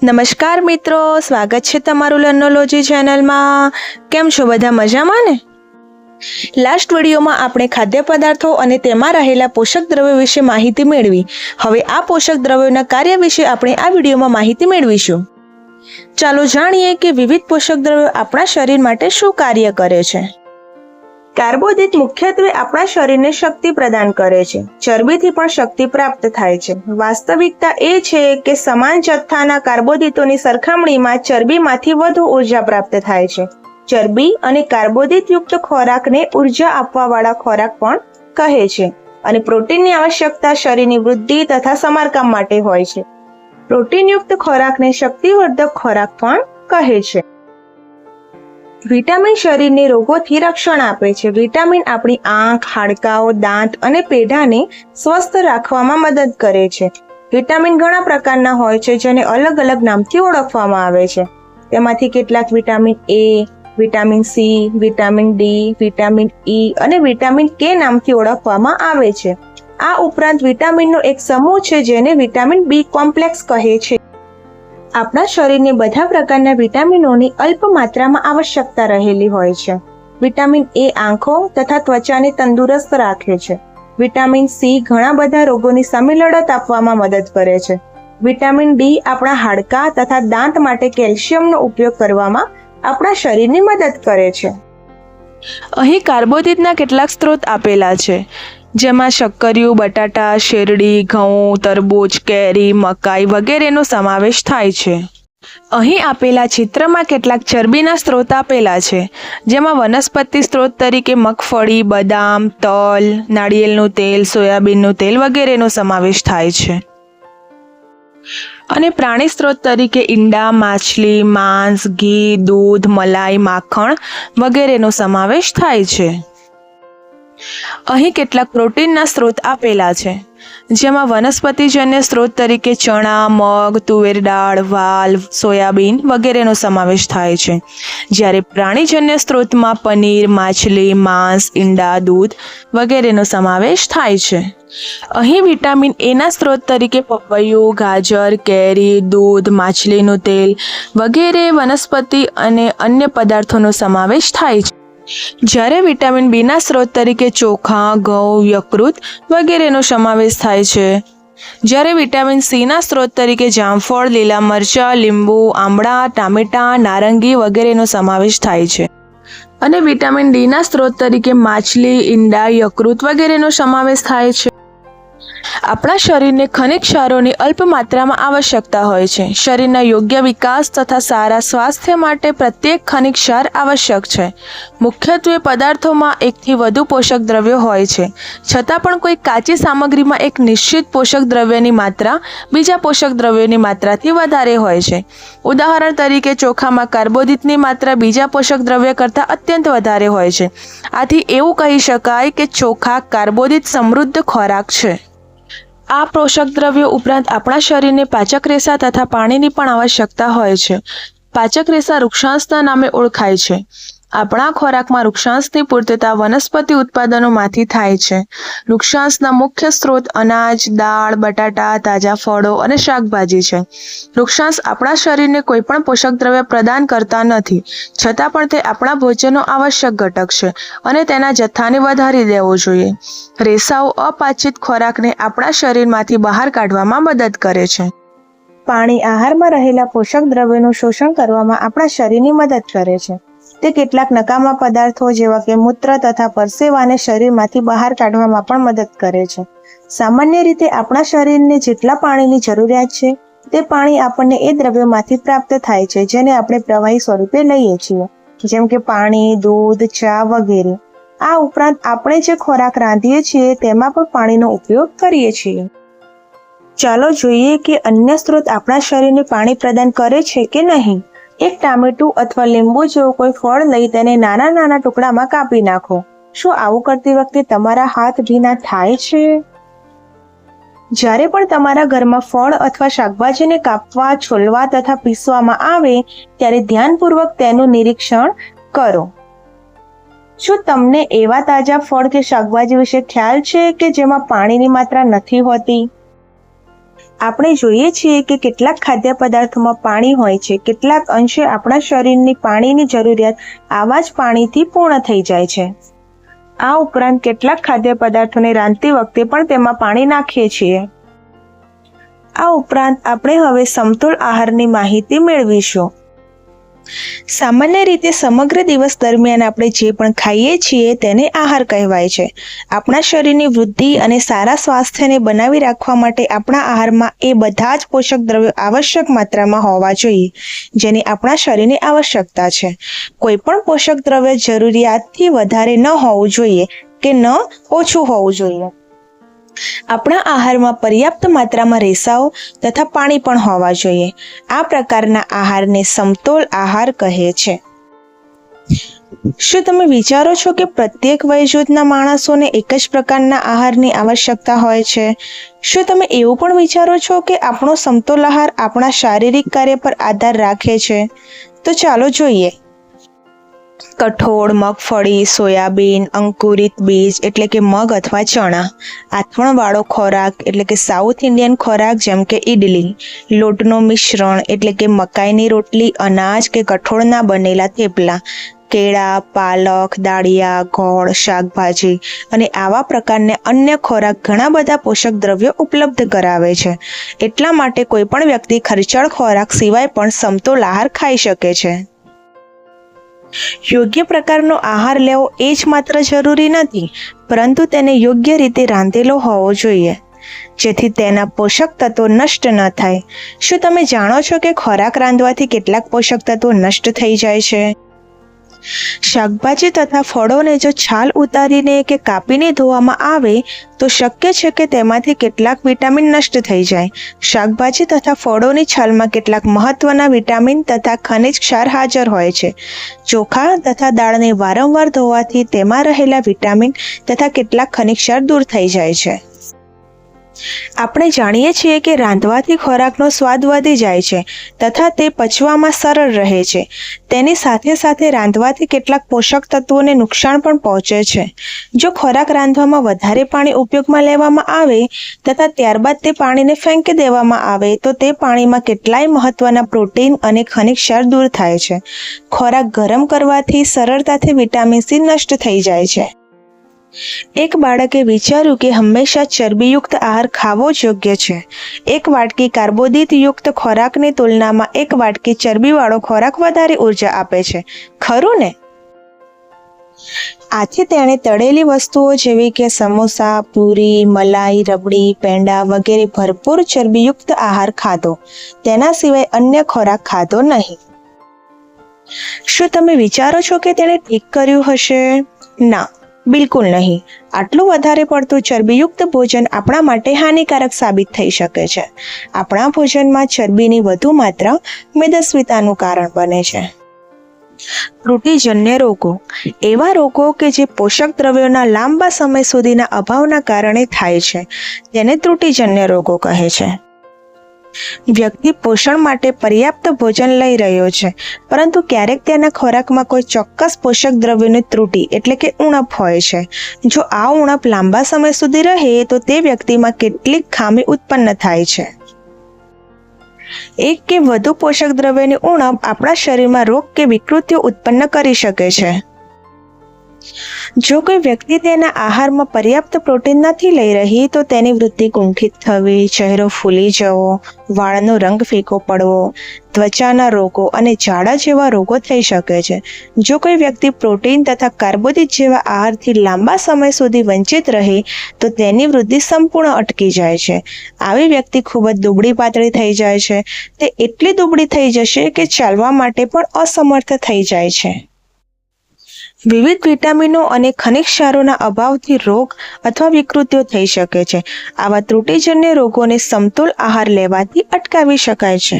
નમસ્કાર મિત્રો, સ્વાગત છે તમારું લર્નોલોજી ચેનલમાં। કેમ છો બધા, મજામાં ને? લાસ્ટ વિડીયોમાં આપણે ખાદ્ય પદાર્થો અને તેમાં રહેલા પોષક દ્રવ્યો વિશે માહિતી મેળવી। હવે આ પોષક દ્રવ્યોના કાર્ય વિશે આપણે આ વિડીયોમાં માહિતી મેળવીશું। ચાલો જાણીએ કે વિવિધ પોષક દ્રવ્યો આપણા શરીર માટે શું કાર્ય કરે છે। કાર્બોદિત મુખ્યત્વે આપણા શરીરને શક્તિ પ્રદાન કરે છે। ચરબીથી પણ શક્તિ પ્રાપ્ત થાય છે। વાસ્તવિકતા એ છે કે સમાન જથ્થાના કાર્બોદિતોની સરખામણીમાં ચરબીમાંથી વધુ ઉર્જા પ્રાપ્ત થાય છે। ચરબી અને કાર્બોદિત યુક્ત ખોરાકને ઉર્જા આપવાવાળા ખોરાક પણ કહે છે અને પ્રોટીનની આવશ્યકતા શરીરની વૃદ્ધિ તથા સમારકામ માટે હોય છે। પ્રોટીનયુક્ત ખોરાકને શક્તિવર્ધક ખોરાક પણ કહે છે। વિટામિન શરીરને રોગોથી રક્ષણ આપે છે। વિટામિન આપણી આંખ, હાડકાઓ, દાંત અને પેઢાને સ્વસ્થ રાખવામાં મદદ કરે છે। વિટામિન ઘણા પ્રકારના હોય છે જેને અલગ અલગ નામથી ઓળખવામાં આવે છે। તેમાંથી કેટલાક vitamin A, vitamin C, vitamin D, vitamin E અને વિટામિન કે નામથી ઓળખવામાં આવે છે। આ ઉપરાંત વિટામિનનો એક સમૂહ છે જેને વિટામિન બી કોમ્પ્લેક્સ કહે છે। આપણા શરીરને બધા પ્રકારના વિટામિનોની અલ્પ માત્રામાં આવશ્યકતા રહેલી હોય છે। વિટામિન એ આંખો તથા ત્વચાને તંદુરસ્ત રાખે છે। વિટામિન સી ઘણા બધા રોગોની સામે લડત આપવામાં મદદ કરે છે। વિટામિન ડી આપણા હાડકાં તથા દાંત માટે કેલ્શિયમનો ઉપયોગ કરવામાં આપણા શરીરની મદદ કરે છે। અહીં કાર્બોદિતના કેટલાક સ્ત્રોત આપેલા છે, જેમાં શક્કરિયું, બટાટા, શેરડી, ઘઉં, તરબૂચ, કેરી, મકાઈ વગેરેનો સમાવેશ થાય છે। અહીં આપેલા ચિત્રમાં કેટલાક ચરબીના સ્ત્રોત આપેલા છે, જેમાં વનસ્પતિ સ્ત્રોત તરીકે મગફળી, બદામ, તલ, નાળિયેરનું તેલ, સોયાબીનનું તેલ વગેરેનો સમાવેશ થાય છે અને પ્રાણી સ્ત્રોત તરીકે ઈંડા, માછલી, માંસ, ઘી, દૂધ, મલાઈ, માખણ વગેરેનો સમાવેશ થાય છે। અહીં કેટલાક પ્રોટીનના સ્ત્રોત આપેલા છે, જેમાં વનસ્પતિજન્ય સ્ત્રોત તરીકે ચણા, મગ, તુવેર દાળ, વાલ, સોયાબીન વગેરેનો સમાવેશ થાય છે, જ્યારે પ્રાણીજન્ય સ્ત્રોતમાં પનીર, માછલી, માંસ, ઈંડા, દૂધ વગેરેનો સમાવેશ થાય છે। અહીં વિટામિન એના સ્ત્રોત તરીકે પપૈયું, ગાજર, કેરી, દૂધ, માછલીનું તેલ વગેરે વનસ્પતિ અને અન્ય પદાર્થોનો સમાવેશ થાય છે, જ્યારે વિટામિન બીના સ્ત્રોત તરીકે ચોખા, ઘઉં, યકૃત વગેરેનો સમાવેશ થાય છે, જ્યારે વિટામિન સીના સ્ત્રોત તરીકે જામફળ, લીલા મરચાં, લીંબુ, આમળા, ટામેટાં, નારંગી વગેરેનો સમાવેશ થાય છે અને વિટામિન ડીના સ્ત્રોત તરીકે માછલી, ઈંડા, યકૃત વગેરેનો સમાવેશ થાય છે। આપણા શરીરને ખનિજ ક્ષારોની અલ્પ માત્રામાં આવશ્યકતા હોય છે। શરીરના યોગ્ય વિકાસ તથા સારા સ્વાસ્થ્ય માટે પ્રત્યેક ખનિજ ક્ષાર આવશ્યક છે। મુખ્યત્વે પદાર્થોમાં એકથી વધુ પોષક દ્રવ્યો હોય છે, છતાં પણ કોઈ કાચી સામગ્રીમાં એક નિશ્ચિત પોષક દ્રવ્યની માત્રા બીજા પોષક દ્રવ્યોની માત્રાથી વધારે હોય છે। ઉદાહરણ તરીકે ચોખામાં કાર્બોદિતની માત્રા બીજા પોષક દ્રવ્ય કરતાં અત્યંત વધારે હોય છે। આથી એવું કહી શકાય કે ચોખા કાર્બોદિત સમૃદ્ધ ખોરાક છે। આ પોષક દ્રવ્યો ઉપરાંત આપણા શરીરને પાચક રેસા તથા પાણીની પણ આવશ્યકતા હોય છે। પાચક રેસા વૃક્ષાંશના નામે ઓળખાય છે। આપણા ખોરાકમાં વૃક્ષાંશની પૂર્તતા વનસ્પતિ ઉત્પાદનોમાંથી થાય છે। વૃક્ષાંશના મુખ્ય સ્ત્રોત અનાજ, દાળ, બટાટા, તાજા ફળો અને શાકભાજી છે। વૃક્ષાંશ આપણા શરીરને કોઈ પણ પોષક દ્રવ્ય પ્રદાન કરતા નથી, છતાં પણ તે આપણા ભોજનનો આવશ્યક ઘટક છે અને તેના જથ્થાને વધારી દેવો જોઈએ। રેસાઓ અપાચિત ખોરાકને આપણા શરીરમાંથી બહાર કાઢવામાં મદદ કરે છે। પાણી આહારમાં રહેલા પોષક દ્રવ્યોનું શોષણ કરવામાં આપણા શરીરની મદદ કરે છે। તે કેટલાક નકામા પદાર્થો જેવા કે મૂત્ર તથા પરસેવાને શરીરમાંથી બહાર કાઢવામાં પણ મદદ કરે છે। સામાન્ય રીતે આપણા શરીરને જેટલા પાણીની જરૂરિયાત છે તે પાણી આપણને એ દ્રવ્યોમાંથી પ્રાપ્ત થાય છે જેને આપણે પ્રવાહી સ્વરૂપે લઈએ છીએ, જેમ કે પાણી, દૂધ, ચા વગેરે। આ ઉપરાંત આપણે જે ખોરાક રાંધીએ છીએ તેમાં પણ પાણીનો ઉપયોગ કરીએ છીએ। ચાલો જોઈએ કે અન્ય સ્ત્રોત આપણા શરીરને પાણી પ્રદાન કરે છે કે નહીં। એક ટામેટું અથવા લીંબુ જેવું કોઈ ફળ લઈ તેને નાના નાના ટુકડામાં કાપી નાખો। શું આવું કરતી વખતે તમારા હાથ ભીના થાય છે? જ્યારે પણ તમારા ઘરમાં ફળ અથવા શાકભાજીને કાપવા, છોલવા તથા પીસવામાં આવે ત્યારે ધ્યાનપૂર્વક તેનું નિરીક્ષણ કરો। શું તમને એવા તાજા ફળ કે શાકભાજી વિશે ખ્યાલ છે કે જેમાં પાણીની માત્રા નથી હોતી? આપણે જોઈએ છીએ કે કેટલાક ખાદ્ય પદાર્થોમાં પાણી હોય છે, કેટલાક અંશે આપણા શરીરની પાણીની જરૂરિયાત આવા જ પાણીથી પૂર્ણ થઈ જાય છે. આ ઉપરાંત કેટલાક ખાદ્ય પદાર્થોને રાંધતી વખતે પણ તેમાં પાણી નાખીએ છીએ. આ ઉપરાંત આપણે હવે સમતોલ આહારની માહિતી મેળવીશું. સામાન્ય રીતે સમગ્ર દિવસ દરમિયાન આપણે જે પણ ખાઈએ છીએ તેને આહાર કહેવાય છે. આપણા શરીરની વૃદ્ધિ અને સારા સ્વાસ્થ્યને બનાવી રાખવા માટે આપણા આહારમાં એ બધા જ પોષક દ્રવ્યો આવશ્યક માત્રામાં હોવા જોઈએ, જેની આપણા શરીરની આવશ્યકતા છે. કોઈ પણ પોષક દ્રવ્ય જરૂરિયાતથી વધારે ન હોવું જોઈએ કે ન ઓછું હોવું જોઈએ. આપણા આહારમાં પર્યાપ્ત માત્રામાં રેસાઓ તથા પાણી પણ હોવા જોઈએ. આ પ્રકારના આહારને સમતોલ આહાર કહે છે. શું તમે વિચારો છો કે પ્રત્યેક વય જૂથના માણસોને એક જ પ્રકારના આહારની આવશ્યકતા હોય છે? શું તમે એવું પણ વિચારો છો કે આપણો સમતોલ આહાર આપણા શારીરિક કાર્ય પર આધાર રાખે છે? તો ચાલો જોઈએ. કઠોળ, મગફળી, સોયાબીન, અંકુરિત બીજ એટલે કે મગ અથવા ચણા, આથવણવાળો ખોરાક એટલે કે સાઉથ ઇન્ડિયન ખોરાક જેમ કે ઇડલી, લોટનું મિશ્રણ એટલે કે મકાઈની રોટલી, અનાજ કે કઠોળના બનેલા થેપલા, કેળા, પાલક, દાળિયા, ગોળ, શાકભાજી અને આવા પ્રકારના અન્ય ખોરાક ઘણા બધા પોષક દ્રવ્યો ઉપલબ્ધ કરાવે છે. એટલા માટે કોઈ પણ વ્યક્તિ ખર્ચાળ ખોરાક સિવાય પણ સમતોલ આહાર ખાઈ શકે છે. યોગ્ય પ્રકારનો આહાર લેવો એ જ માત્ર જરૂરી નથી, પરંતુ તેને યોગ્ય રીતે રાંધેલો હોવો જોઈએ, જેથી તેના પોષક તત્વો નષ્ટ ન થાય. શું તમે જાણો છો કે ખોરાક રાંધવાથી કેટલાક પોષક તત્વો નષ્ટ થઈ જાય છે? શાકભાજી તથા ફળોને જો છાલ ઉતારીને કે કાપીને ધોવામાં આવે તો શક્ય છે કે તેમાંથી કેટલાક વિટામિન નષ્ટ થઈ જાય. શાકભાજી તથા ફળોની છાલમાં કેટલાક મહત્વના વિટામિન તથા ખનિજ ક્ષાર હાજર હોય છે. ચોખા તથા દાળને વારંવાર ધોવાથી તેમાં રહેલા વિટામિન તથા કેટલાક ખનિજ ક્ષાર દૂર થઈ જાય છે. આપણે જાણીએ છીએ કે રાંધવાથી ખોરાકનો સ્વાદ વધી જાય છે તથા તે પચવામાં સરળ રહે છે. તેની સાથે સાથે રાંધવાથી કેટલાક પોષક તત્વોને નુકસાન પણ પહોંચે છે. જો ખોરાક રાંધવામાં વધારે પાણી ઉપયોગમાં લેવામાં આવે તથા ત્યારબાદ તે પાણીને ફેંકી દેવામાં આવે તો તે પાણીમાં કેટલાય મહત્વના પ્રોટીન અને ખનિજ ક્ષાર દૂર થાય છે. ખોરાક ગરમ કરવાથી સરળતાથી વિટામિન સી નષ્ટ થઈ જાય છે. એક બાળકે વિચાર્યું કે હંમેશા ચરબીયુક્ત આહાર ખાવો જ યોગ્ય છે. એક વાટકી કાર્બોદિતયુક્ત ખોરાકની તુલનામાં એક વાટકી ચરબીવાળો ખોરાક વધારે ઉર્જા આપે છે. ખરું ને? આથી તેણે તળેલી વસ્તુઓ જેવી કે સમોસા, પૂરી, મલાઈ, રબડી, પેંડા વગેરે ભરપૂર ચરબીયુક્ત આહાર ખાધો. તેના સિવાય અન્ય ખોરાક ખાધો નહીં. શું તમે વિચારો છો કે તેણે ઠીક કર્યું હશે? ના, બિલકુલ નહીં. આટલું વધારે પડતું ચરબીયુક્ત ભોજન આપણા માટે હાનિકારક સાબિત થઈ શકે છે. આપણા ભોજનમાં ચરબીની વધુ માત્રા મેદસ્વીતાનું કારણ બને છે. ત્રુટિજન્ય રોગો એવા રોગો કે જે પોષક દ્રવ્યોના લાંબા સમય સુધીના અભાવના કારણે થાય છે તેને ત્રુટિજન્ય રોગો કહે છે. વ્યક્તિ પોષણ માટે પર્યાપ્ત ભોજન લઈ રહ્યો છે, પરંતુ ક્યારેક તેના ખોરાકમાં કોઈ ચોક્કસ પોષક દ્રવ્યોની ત્રુટિ એટલે કે ઉણપ હોય છે. જો આ ઉણપ લાંબા સમય સુધી રહે તો તે વ્યક્તિમાં કેટલીક ખામી ઉત્પન્ન થાય છે. એક કે વધુ પોષક દ્રવ્યોની ઉણપ આપણા શરીરમાં રોગ કે વિકૃતિઓ ઉત્પન્ન કરી શકે છે. જો કોઈ વ્યક્તિ તેના આહારમાં પર્યાપ્ત પ્રોટીન નથી લઈ રહી તો તેની વૃદ્ધિ કુંઠિત થવી, ચહેરો ફૂલી જવો, વાળનો રંગ ફીકો પડવો, ત્વચાના રોગો અને ઝાડા જેવા રોગો થઈ શકે છે. જો કોઈ વ્યક્તિ પ્રોટીન તથા કાર્બોદિત જેવા આહારથી લાંબા સમય સુધી વંચિત રહે તો તેની વૃદ્ધિ સંપૂર્ણ અટકી જાય છે. આવી વ્યક્તિ ખૂબ જ દુબળી પાતળી થઈ જાય છે. તે એટલી દુબળી થઈ જશે કે ચાલવા માટે પણ અસમર્થ થઈ જાય છે. વિવિધ વિટામિનો અને ખનિજ ક્ષારોના અભાવથી રોગ અથવા વિકૃતિઓ થઈ શકે છે. આવા ત્રુટિજન્ય રોગોને સમતોલ આહાર લેવાથી અટકાવી શકાય છે.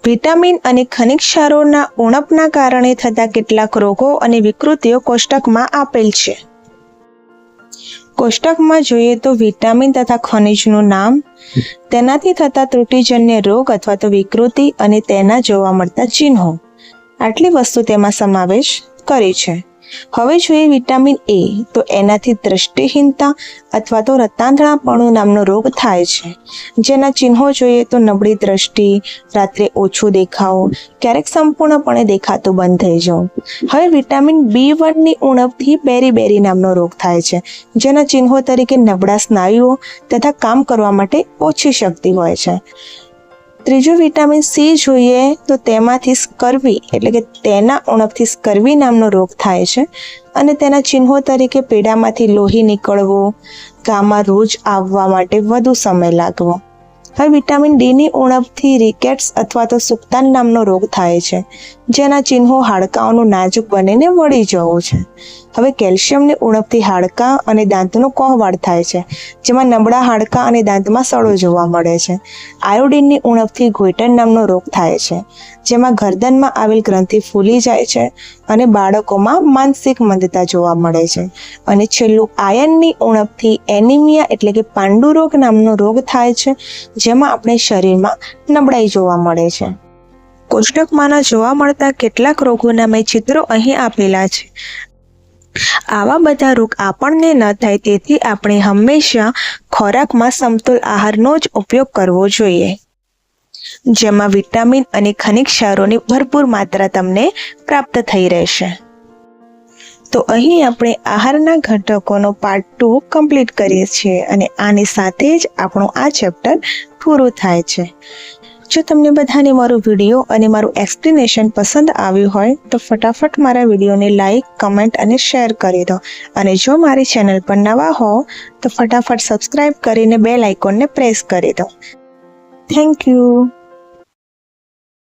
વિટામિન અને ખનિજ ક્ષારોના ઉણપના કારણે થતા કેટલાક રોગો અને વિકૃતિઓ કોષ્ટકમાં આપેલ છે. કોષ્ટકમાં જોઈએ તો વિટામિન તથા ખનિજનું નામ, તેનાથી થતા ત્રુટિજન્ય રોગ અથવા તો વિકૃતિ અને તેના જોવા મળતા ચિહ્નો, આટલી વસ્તુ તેમાં સમાવેશ કરી છે. હવે જોઈએ વિટામિન એ, તો એનાથી દ્રષ્ટિહીનતા અથવા તો રતાંધણાપણું નામનો રોગ થાય છે, જેના ચિહ્નો જોઈએ તો નબળી દ્રષ્ટિ, રાત્રે ઓછું દેખાવું, ક્યારેક સંપૂર્ણપણે દેખાતું બંધ થઈ જવું. હવે વિટામિન B1ની ઉણપથી બેરી નામનો રોગ થાય છે, જેના ચિહ્નો તરીકે નબળા સ્નાયુઓ તથા કામ કરવા માટે ઓછી શક્તિ હોય છે. ત્રીજું વિટામિન સી જોઈએ તો તેમાંથી સ્કર્વી એટલે કે તેના ઉણપથી સ્કર્વી નામનો રોગ થાય છે અને તેના ચિહ્નો તરીકે પેડામાંથી લોહી નીકળવું, ગામાં રોજ આવવા માટે વધુ સમય લાગવો. હવે વિટામિન ડીની ઉણપથી રિકેટ્સ અથવા તો સુક્તાન નામનો રોગ થાય છે, જેના ચિહ્નો હાડકાઓનું નાજુક બનીને વળી જવું છે. હવે કેલ્શિયમની ઉણપથી હાડકાં અને દાંતનો કોહવાળ થાય છે, જેમાં નબળા હાડકાં અને દાંતમાં સડો જોવા મળે છે. આયોડિનની ઉણપથી ઘોઈટન નામનો રોગ થાય છે, જેમાં ગરદનમાં આવેલ ગ્રંથિ ફૂલી જાય છે અને બાળકોમાં માનસિક મંદતા જોવા મળે છે. અને છેલ્લું આયર્નની ઉણપથી એનિમિયા એટલે કે પાંડુ રોગ નામનો રોગ થાય છે, જેમાં આપણે શરીરમાં નબળાઈ જોવા મળે છે. કોષ્ટકમાંના જોવા મળતા કેટલાક રોગોના મેં ચિત્રો અહીં આપેલા છે. આવા બધા રોગ આપણને ન થાય તેથી આપણે હંમેશા ખોરાકમાં સમતોલ આહારનો જ ઉપયોગ કરવો જોઈએ, જેમાં વિટામિન અને ખનિજ ક્ષારોની ભરપૂર માત્રા તમને પ્રાપ્ત થઈ રહેશે. તો અહીં આપણે આહારના ઘટકોનો પાર્ટ 2 કમ્પ્લીટ કરીએ છીએ અને આની સાથે જ આપણું આ ચેપ્ટર પૂરું થાય છે. જો તમને બધાને મારો વિડીયો અને મારું એક્સપ્લેનેશન પસંદ આવ્યું હોય તો ફટાફટ મારા વિડીયોને લાઈક, કમેન્ટ અને શેર કરી દો. અને જો મારી ચેનલ પર નવા હો તો ફટાફટ સબસ્ક્રાઈબ કરીને બેલ આઇકોનને પ્રેસ કરી દો. Thank you.